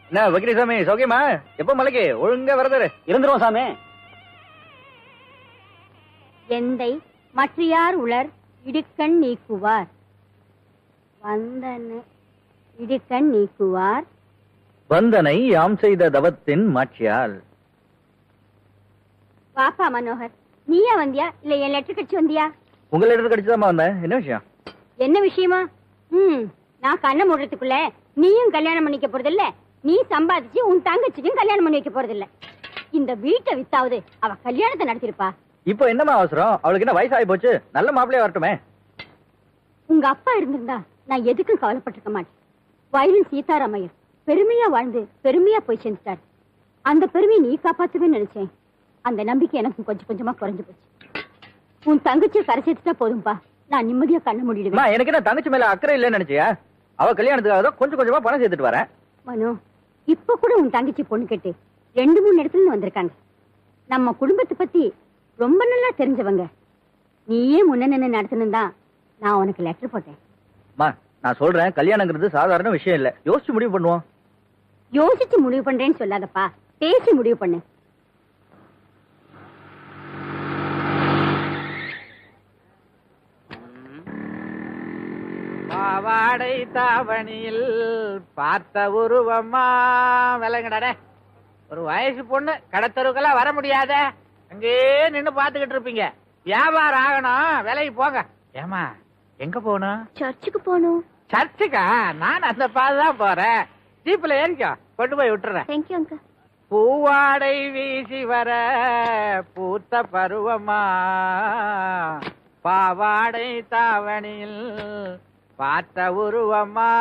என்ன வக்கீல் சாமி சௌக்கியமா? எப்ப மலைக்கு ஒழுங்கா வரதாரு இருந்துருவோம் சாமி. எந்தை மற்றையார் உலர் இடுக்கண் நீக்குவார் வந்தன இடுக்கண் நீக்குவார் வந்தனை யாம் செய்த தவத்தின் மாட்சியால். பாப்பா மனோகர், நீயா வந்தியா இல்ல என் லெட்டர் கடிச்சு வந்தியா? உங்க லெட்டர் கடிச்சுதான் வந்தேன். என்ன விஷயம்? என்ன விஷயமா? நான் கண்ணை மூடுறதுக்குள்ள நீயும் கல்யாணம் பண்ணிக்க போறதில்ல, நீ சம்பாதிச்சு உன் தங்கச்சிக்கும் கல்யாணம் பண்ணி வைக்க போறதில்ல. இந்த வீட்டை வித்தாவது அவ கல்யாணத்தை நடத்திருப்பா. இப்போ என்னமா அவசரம்? அவளுக்கு என்ன வயசாகி போச்சு? நல்ல மாப்பிள்ளையா வரட்டுமே. உங்க அப்பா இருந்திருந்தா நான் எதுக்கும் கவலைப்பட்டிருக்க மாட்டேன். வயலின் சீதாராமையர் பெருமையா வாழ்ந்து பெருமையா போய் சேர்ந்துட்டாரு. அந்த பெருமையை நீ காப்பாத்துவேன்னு நினைச்சேன். அந்த நம்பிக்கை எனக்கு கொஞ்சம் கொஞ்சமா குறைஞ்சு போச்சு. உன் தங்கச்சியை கரை சேர்த்துட்டா போதும்பா, நான் நிம்மதியா கண்ண மூடிடுவேன். எனக்கு என்ன தங்கச்சி மேல அக்கறை இல்லைன்னு நினைச்சியா? அவ கல்யாணத்துக்காக தான் கொஞ்சம் கொஞ்சமா பணம் சேர்த்துட்டு வரேன். மனோ, இப்ப கூட உன் தங்கச்சி பொண்ணு கேட்டு 2-3 இடத்துல வந்திருக்காங்க. நம்ம குடும்பத்தை பத்தி ரொம்ப நல்லா தெரிஞ்சவங்க. நீயே முன்ன நடத்தணும் தான் நான் உனக்கு லெட்டர் போட்டேன். நான் சொல்றேன், கல்யாணங்கிறது சாதாரண விஷயம் இல்ல. யோசிச்சு முடிவு பண்ணுவோம். யோசிச்சு முடிவு பண்றேன்னு சொல்லாதப்பா, பேசி முடிவு பண்ணு. பாவாடை தாவணியில் பார்த்த உருவமா விலங்கடே. ஒரு வயசு பொண்ணு கடத்தருக்கெல்லாம் வர முடியாத, அங்கே நின்னு பாத்துக்கிட்டு இருப்பீங்க. வியாபாரம் ஆகணும், விலைக்கு போங்க. ஏமா எங்க போகணும்? சர்ச்சுக்கு போகணும். சர்ச்சுக்கா? நான் அந்த பாதுதான் போறேன். ஜீப்ல ஏறிக்கோ, கொண்டு போய் விட்டுறேன். Thank you uncle. பூவாடை வீசி வர பூத்த பருவமா பாவாடை தாவணியில் பார்த்த உருவமா.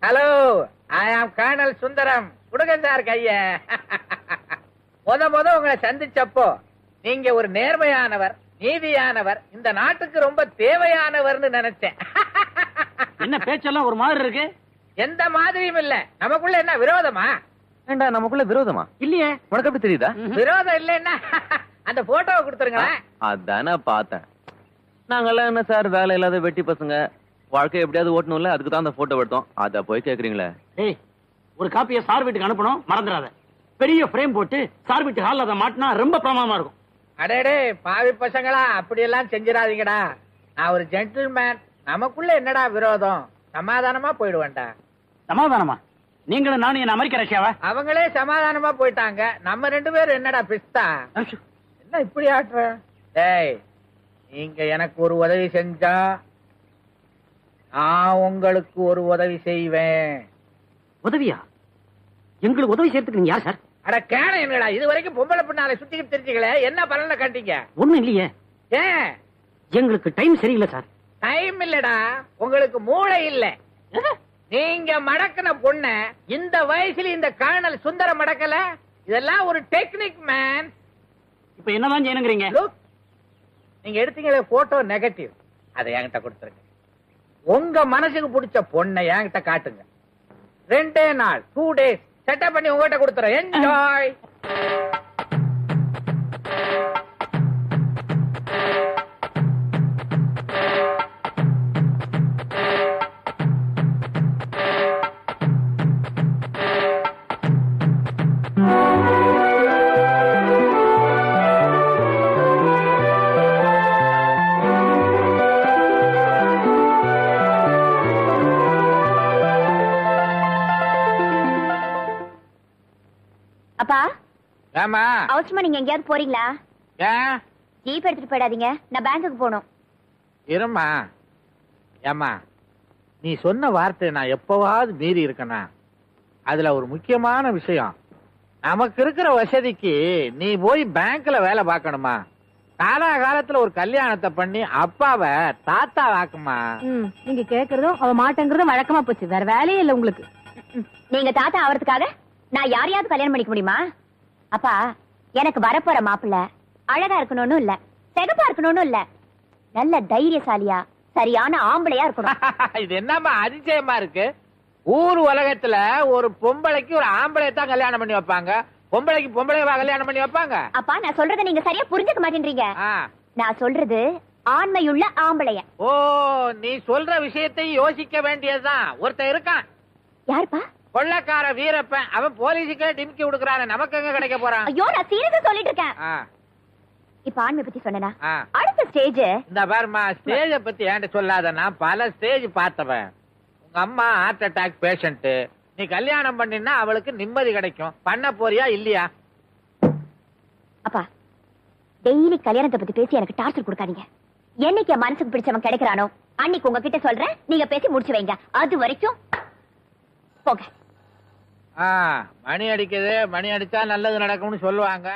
ஹலோ, ஐ ஆம் கர்னல் சுந்தரம். கொடுங்க சார் கைய. முத உங்களை சந்திச்சப்போ நீங்க ஒரு நேர்மையானவர், நீதியானவர், இந்த நாட்டுக்கு ரொம்ப தேவையானவர்னு நினைச்சேன். என்ன பேச்செல்லாம் ஒரு மாதிரி இருக்கு? எந்த மாதிரியும் இல்ல. நமக்குள்ள என்ன விரோதமா? ஏண்டா நமக்குள்ள விரோதமா? இல்லையே. உனக்கு எப்படி தெரியுதா? விரோதம் இல்லைன்னா அந்த போட்டோவை கொடுத்துருங்களேன். அதானே பார்த்தேன். நாங்கெல்லாம் என்ன சார் வேலை இல்லாத வெட்டி பசங்க, வாழ்க்கை எப்படியாவது ஓட்டணும்ல, அதுக்கு தான் அந்த போட்டோ எடுத்தோம். அத போய் கேக்குறீங்களே. ஏய், ஒரு காப்பியை சார் வீட்டுக்கு அனுப்பணும், மறந்துடாத. பெரிய ஃப்ரேம் போட்டு சார் வீட்டு ஹால்ல அதை மாட்டினா ரொம்ப பிரமாதமா இருக்கும். அடேடே பாவி பசங்களா, அப்படி எல்லாம் செஞ்சிடாதீங்கடா. நான் ஒரு ஜென்டில்மேன். நமக்குள்ள என்னடா விரோதம்? சமாதானமா போயிடுவேன்டா. சமாதானமா? நீங்களும் நானும் என்ன அமெரிக்க ரஷ்யாவா? அவங்களே சமாதானமா போயிட்டாங்க, நம்ம 2 பேரும் என்னடா பிஸ்தா? என்ன இப்படி ஆட்டுற? டேய், நீங்க எனக்கு ஒரு உதவி செஞ்சா நான் உங்களுக்கு ஒரு உதவி செய்வேன். உதவியா? எங்களுக்கு உதவி செய்யறதுக்கு நீங்க யார் சார்? அட கேன என்னடா, இது வரைக்கும் பொம்பளை பின்னால சுத்திக்கிட்டு தெரிஞ்சுக்கல, என்ன பலனை கண்டீங்க? ஒண்ணும் இல்லையே. ஏன்? எங்களுக்கு டைம் சரியில்லை சார். டைம் இல்லடா, உங்களுக்கு மூளை இல்ல. நீங்க மடக்கின பொண்ண இந்த வயசுல இந்த கர்னல் சுந்தரம் மடக்கல. இதெல்லாம் ஒரு டெக்னிக் மேன். இப்ப என்னதான் செய்யணுங்கிறீங்க? நீங்க எடுத்தீங்களே போட்டோ நெகட்டிவ், அதை என்கிட்ட கொடுத்துருங்க. உங்க மனசுக்கு பிடிச்ச பொண்ணை என்கிட்ட காட்டுங்க. 2 நாள் 2 days செட்டப் பண்ணி உங்ககிட்ட கொடுத்துறேன். என்ஜாய். அப்பா, ஏமா அவசரமா நீங்க எங்கேயாவது போறீங்களா? ஏன்? ஜீப் எடுத்துட்டு போயிடாதீங்க, நான் பேங்க்குக்கு போகணும். இருமா. ஏமா, நீ சொன்ன வார்த்தை நான் எப்பவாவது மீறி இருக்கனா? அதுல ஒரு முக்கியமான விஷயம், நமக்கு இருக்கிற வசதிக்கு நீ போய் பேங்க்ல வேலை பார்க்கணுமா? காலாகாலத்துல ஒரு கல்யாணத்தை பண்ணி அப்பாவை தாத்தா வாக்குமா? நீங்க கேக்குறதும் அவ மாட்டேங்கிறதும் வழக்கமா போச்சு. வேற வேலையே இல்ல உங்களுக்கு. நீங்க தாத்தா ஆவறதுக்காக நான் யாரையாவது கல்யாணம் பண்ணிக்க முடியுமா? அப்பா, எனக்கு வரப்போற மாப்பிள்ள அழகா இருக்கணும்னு இல்ல, சிகப்பா இருக்கணும்னு இல்ல, நல்ல தைரியசாலியா சரியான ஆம்பளையா இருக்கணும். இது என்னம்மா அதிசயமா இருக்கு? ஊர் உலகத்துல ஒரு பொம்பளைக்கு ஒரு ஆம்பளை தான் கல்யாணம் பண்ணி வைப்பாங்க, பொம்பளைக்கு பொம்பளைவா கல்யாணம் பண்ணி வைப்பாங்க? அப்பா, நான் சொல்றத நீங்க சரியா புரிஞ்சுக்க மாட்டேன்றீங்க. ஆ. நான் சொல்றது ஆண்மையுள்ள ஆம்பளைய. ஓ, நீ சொல்ற விஷயத்தை யோசிக்க வேண்டியதுதான். ஒருத்தன் இருக்கான், யாருப்பா? கொள்ளக்கார வீரப்பன். அவன் போலீஸுக்கே டிமிக்கி கொடுக்கறானே, நமக்கு எங்க கிடைக்க போறான்? ஐயோ, நான் சீரியஸா சொல்லிட்டு இருக்கேன். ஆ, இப்ப ஆண்மை பத்தி சொன்னேனா? ஆ. அடுத்த ஸ்டேஜ். இந்த பாருமா, ஸ்டேஜ பத்தி ஏன்ட்ட சொல்லாத, நான் பல ஸ்டேஜ் பார்த்தவன். உங்க அம்மா ஹார்ட் அட்டாக் பேஷண்ட், நீ கல்யாணம் பண்ணினா அவளுக்கு நிம்மதி கிடைக்கும். பண்ண போறியா இல்லையா? அப்பா, டெய்லி கல்யாணத்தை பத்தி பேசி எனக்கு டார்ச்சர் கொடுக்காதீங்க. என்னைக்கு என் மனசுக்கு பிடிச்சவன் கிடைக்கிறானோ அன்னைக்கு உங்ககிட்ட சொல்றேன், நீங்க பேசி முடிச்சு வைங்க. அது வரைக்கும் போங்க. மணி அடிக்குது, மணி அடிச்சா நல்லது நடக்கும்னு சொல்லுவாங்க.